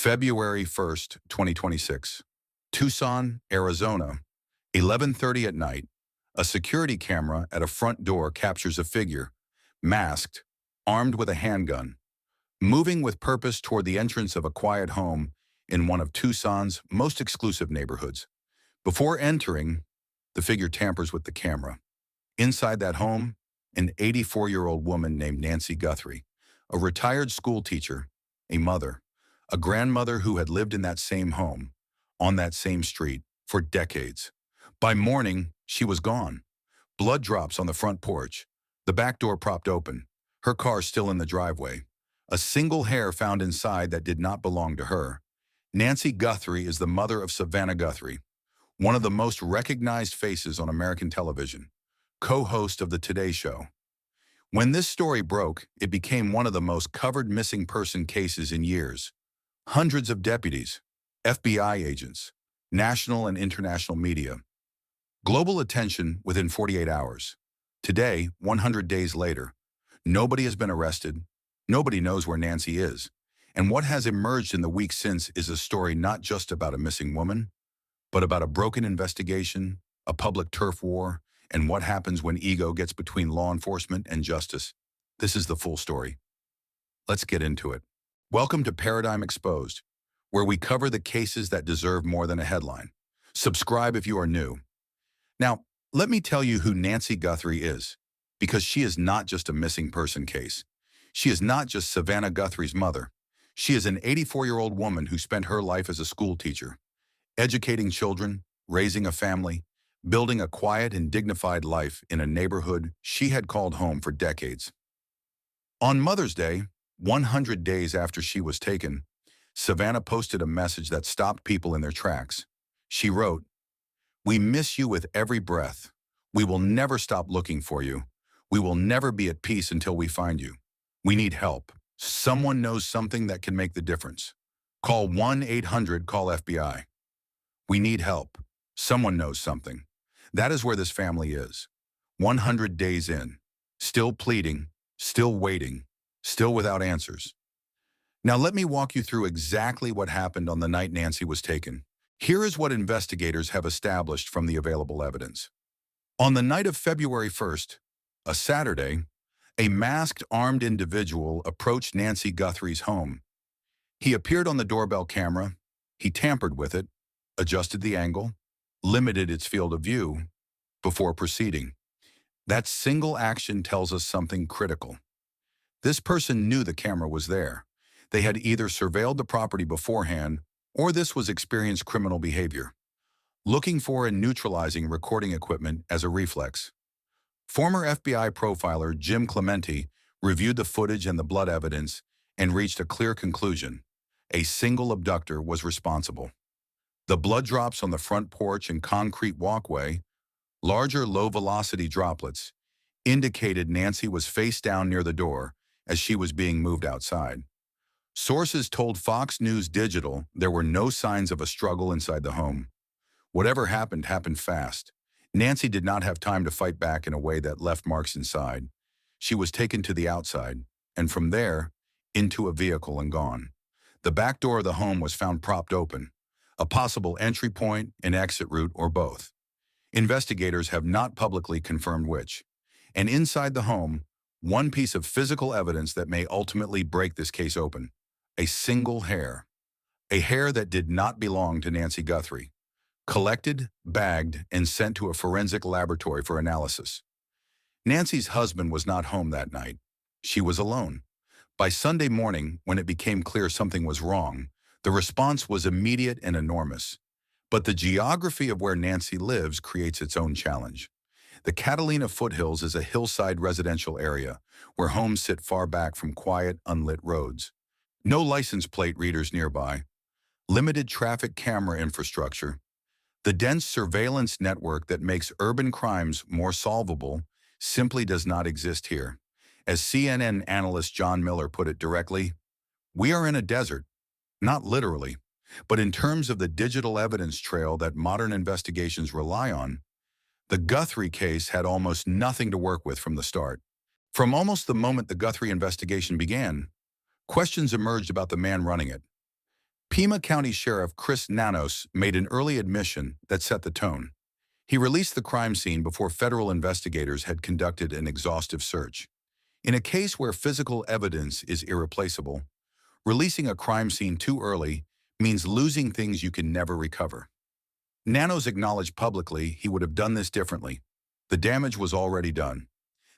February 1st, 2026. Tucson, Arizona. 11:30 at night. A security camera at a front door captures a figure, masked, armed with a handgun, moving with purpose toward the entrance of a quiet home in one of Tucson's most exclusive neighborhoods. Before entering, the figure tampers with the camera. Inside that home, an 84-year-old woman named Nancy Guthrie, a retired school teacher, a mother, a grandmother who had lived in that same home, on that same street, for decades. By morning, she was gone. Blood drops on the front porch, the back door propped open, her car still in the driveway. A single hair found inside that did not belong to her. Nancy Guthrie is the mother of Savannah Guthrie, one of the most recognized faces on American television, co-host of the Today Show. When this story broke, it became one of the most covered missing person cases in years. Hundreds of deputies, FBI agents, national and international media. Global attention within 48 hours. Today, 100 days later, nobody has been arrested, nobody knows where Nancy is, and what has emerged in the weeks since is a story not just about a missing woman, but about a broken investigation, a public turf war, and what happens when ego gets between law enforcement and justice. This is the full story. Let's get into it. Welcome to Paradigm Exposed, where we cover the cases that deserve more than a headline. Subscribe if you are new. Now, let me tell you who Nancy Guthrie is, because she is not just a missing person case. She is not just Savannah Guthrie's mother. She is an 84-year-old woman who spent her life as a school teacher, educating children, raising a family, building a quiet and dignified life in a neighborhood she had called home for decades. On Mother's Day, 100 days after she was taken, Savannah posted a message that stopped people in their tracks. She wrote, "We miss you with every breath. We will never stop looking for you. We will never be at peace until we find you. We need help. Someone knows something that can make the difference. Call 1-800-CALL-FBI. We need help. Someone knows something." That is where this family is. 100 days in, still pleading, still waiting, still without answers. Now let me walk you through exactly what happened on the night Nancy was taken. Here is what investigators have established from the available evidence. On the night of February 1st, a Saturday, a masked armed individual approached Nancy Guthrie's home. He appeared on the doorbell camera, he tampered with it, adjusted the angle, limited its field of view before proceeding. That single action tells us something critical. This person knew the camera was there. They had either surveilled the property beforehand or this was experienced criminal behavior, looking for and neutralizing recording equipment as a reflex. Former FBI profiler Jim Clemente reviewed the footage and the blood evidence and reached a clear conclusion. A single abductor was responsible. The blood drops on the front porch and concrete walkway, larger low-velocity droplets, indicated Nancy was face down near the door as she was being moved outside. Sources told Fox News Digital there were no signs of a struggle inside the home. Whatever happened fast. Nancy did not have time to fight back in a way that left marks inside. She was taken to the outside, and from there, into a vehicle and gone. The back door of the home was found propped open, a possible entry point, an exit route, or both. Investigators have not publicly confirmed which. And inside the home, one piece of physical evidence that may ultimately break this case open. A single hair. A hair that did not belong to Nancy Guthrie. Collected, bagged, and sent to a forensic laboratory for analysis. Nancy's husband was not home that night. She was alone. By Sunday morning, when it became clear something was wrong, the response was immediate and enormous. But the geography of where Nancy lives creates its own challenge. The Catalina foothills is a hillside residential area where homes sit far back from quiet, unlit roads. No license plate readers nearby. Limited traffic camera infrastructure. The dense surveillance network that makes urban crimes more solvable simply does not exist here. As CNN analyst John Miller put it directly, "We are in a desert, not literally, but in terms of the digital evidence trail that modern investigations rely on, the Guthrie case had almost nothing to work with from the start." From almost the moment the Guthrie investigation began, questions emerged about the man running it. Pima County Sheriff Chris Nanos made an early admission that set the tone. He released the crime scene before federal investigators had conducted an exhaustive search. In a case where physical evidence is irreplaceable, releasing a crime scene too early means losing things you can never recover. Nanos acknowledged publicly he would have done this differently. The damage was already done.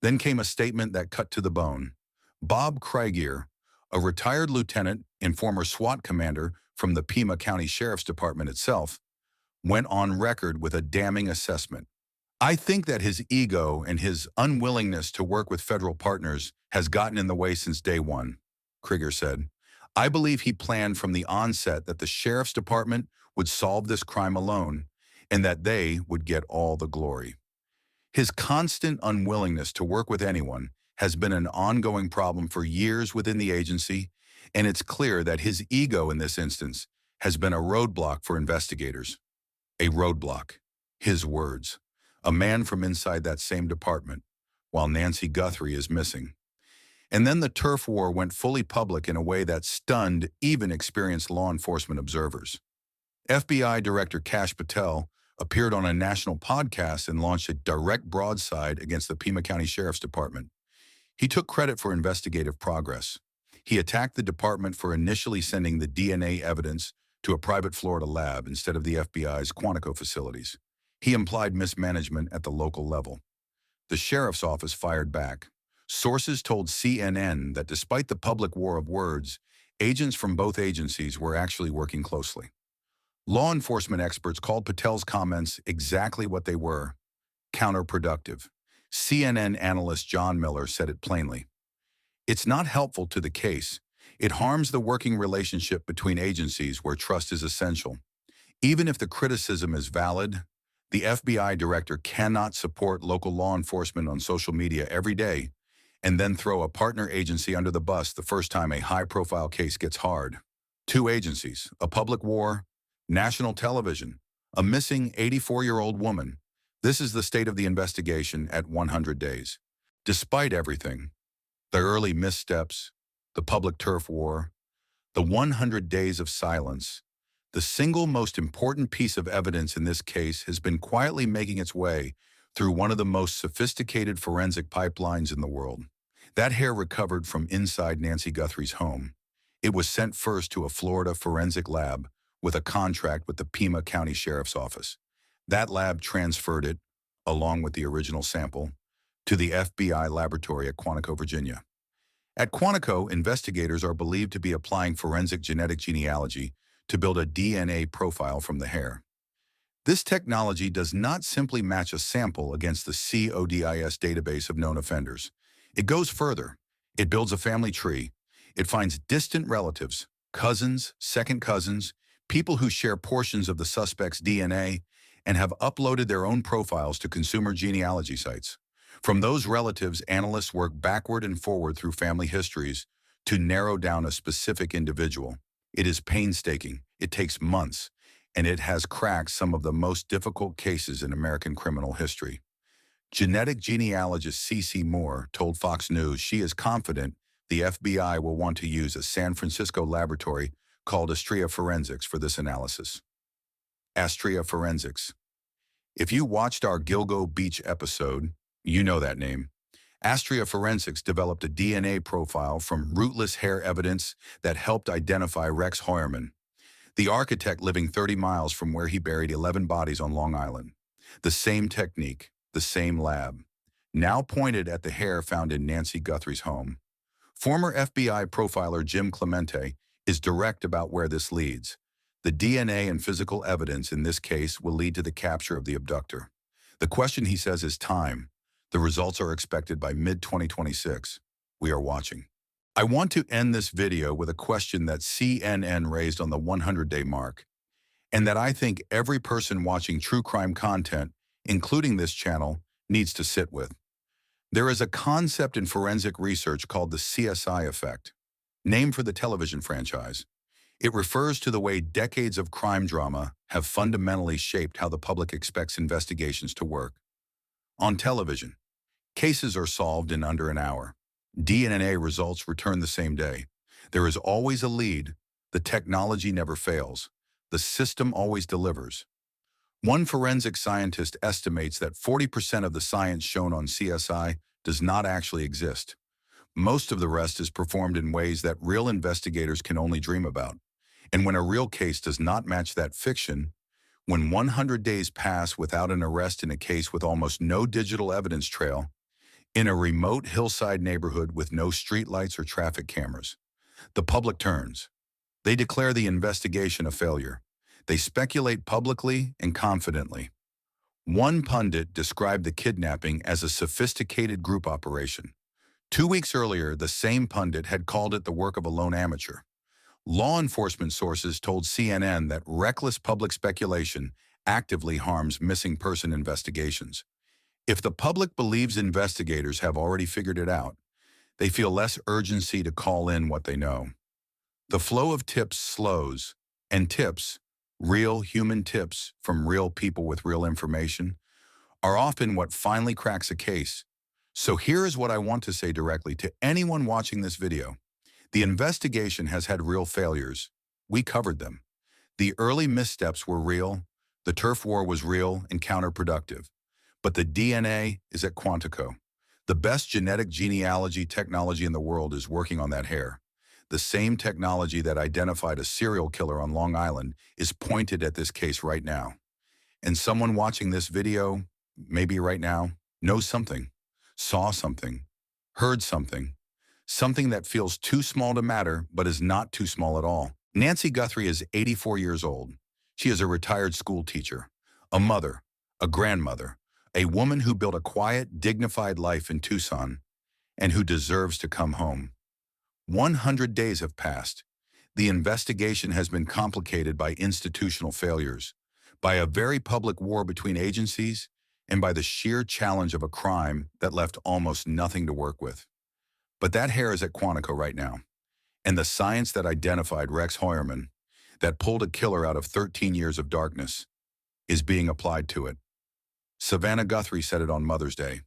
Then came a statement that cut to the bone. Bob Craigier, a retired lieutenant and former SWAT commander from the Pima County Sheriff's Department itself, went on record with a damning assessment. "I think that his ego and his unwillingness to work with federal partners has gotten in the way since day one," Krieger said. "I believe he planned from the onset that the Sheriff's Department would solve this crime alone and that they would get all the glory." His constant unwillingness to work with anyone has been an ongoing problem for years within the agency, and it's clear that his ego in this instance has been a roadblock for investigators. A roadblock. His words. A man from inside that same department, while Nancy Guthrie is missing. And then the turf war went fully public in a way that stunned even experienced law enforcement observers. FBI Director Kash Patel appeared on a national podcast and launched a direct broadside against the Pima County Sheriff's Department. He took credit for investigative progress. He attacked the department for initially sending the DNA evidence to a private Florida lab instead of the FBI's Quantico facilities. He implied mismanagement at the local level. The sheriff's office fired back. Sources told CNN that despite the public war of words, agents from both agencies were actually working closely. Law enforcement experts called Patel's comments exactly what they were: counterproductive. CNN analyst John Miller said it plainly. "It's not helpful to the case. It harms the working relationship between agencies where trust is essential. Even if the criticism is valid, the FBI director cannot support local law enforcement on social media every day and then throw a partner agency under the bus the first time a high-profile case gets hard. Two agencies, a public war, national television, a missing 84-year-old woman. This is the state of the investigation at 100 days. Despite everything, the early missteps, the public turf war, the 100 days of silence, the single most important piece of evidence in this case has been quietly making its way through one of the most sophisticated forensic pipelines in the world. That hair recovered from inside Nancy Guthrie's home. It was sent first to a Florida forensic lab with a contract with the Pima County Sheriff's Office. That lab transferred it, along with the original sample, to the FBI laboratory at Quantico, Virginia. At Quantico, investigators are believed to be applying forensic genetic genealogy to build a DNA profile from the hair. This technology does not simply match a sample against the CODIS database of known offenders. It goes further. It builds a family tree. It finds distant relatives, cousins, second cousins, people who share portions of the suspect's DNA and have uploaded their own profiles to consumer genealogy sites. From those relatives, analysts work backward and forward through family histories to narrow down a specific individual. It is painstaking, it takes months, and it has cracked some of the most difficult cases in American criminal history. Genetic genealogist C.C. Moore told Fox News she is confident the FBI will want to use a San Francisco laboratory called Astrea Forensics for this analysis. Astrea Forensics. If you watched our Gilgo Beach episode, you know that name. Astrea Forensics developed a DNA profile from rootless hair evidence that helped identify Rex Heuermann, the architect living 30 miles from where he buried 11 bodies on Long Island. The same technique, the same lab, now pointed at the hair found in Nancy Guthrie's home. Former FBI profiler Jim Clemente is direct about where this leads. The DNA and physical evidence in this case will lead to the capture of the abductor. The question, he says, is time. The results are expected by mid-2026. We are watching. I want to end this video with a question that CNN raised on the 100-day mark, and that I think every person watching true crime content, including this channel, needs to sit with. There is a concept in forensic research called the CSI effect, named for the television franchise. It refers to the way decades of crime drama have fundamentally shaped how the public expects investigations to work. On television, cases are solved in under an hour. DNA results return the same day. There is always a lead. The technology never fails. The system always delivers. One forensic scientist estimates that 40% of the science shown on CSI does not actually exist. Most of the rest is performed in ways that real investigators can only dream about. And when a real case does not match that fiction, when 100 days pass without an arrest in a case with almost no digital evidence trail, in a remote hillside neighborhood with no streetlights or traffic cameras, the public turns. They declare the investigation a failure. They speculate publicly and confidently. One pundit described the kidnapping as a sophisticated group operation. 2 weeks earlier, the same pundit had called it the work of a lone amateur. Law enforcement sources told CNN that reckless public speculation actively harms missing person investigations. If the public believes investigators have already figured it out, they feel less urgency to call in what they know. The flow of tips slows, and tips, real human tips from real people with real information, are often what finally cracks a case. So here is what I want to say directly to anyone watching this video. The investigation has had real failures. We covered them. The early missteps were real, the turf war was real and counterproductive. But the DNA is at Quantico. The best genetic genealogy technology in the world is working on that hair. The same technology that identified a serial killer on Long Island is pointed at this case right now. And someone watching this video, maybe right now, knows something, saw something, heard something that feels too small to matter but is not too small at all. Nancy Guthrie is 84 years old. She is a retired school teacher, a mother, a grandmother, a woman who built a quiet, dignified life in Tucson and who deserves to come home. 100 days have passed. The investigation has been complicated by institutional failures, by a very public war between agencies, and by the sheer challenge of a crime that left almost nothing to work with. But that hair is at Quantico right now, and the science that identified Rex Heuermann, that pulled a killer out of 13 years of darkness, is being applied to it. Savannah Guthrie said it on Mother's Day,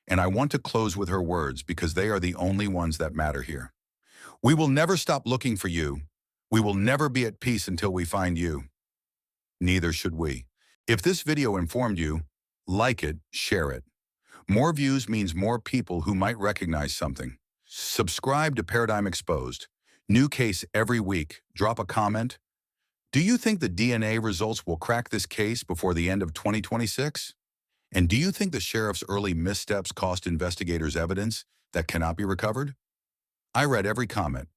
and I want to close with her words because they are the only ones that matter here. We will never stop looking for you. We will never be at peace until we find you. Neither should we. If this video informed you, like it, share it. More views means more people who might recognize something. Subscribe to Paradigm Exposed. New case every week. Drop a comment. Do you think the DNA results will crack this case before the end of 2026? And do you think the sheriff's early missteps cost investigators evidence that cannot be recovered? I read every comment.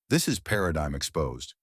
This is Paradigm Exposed.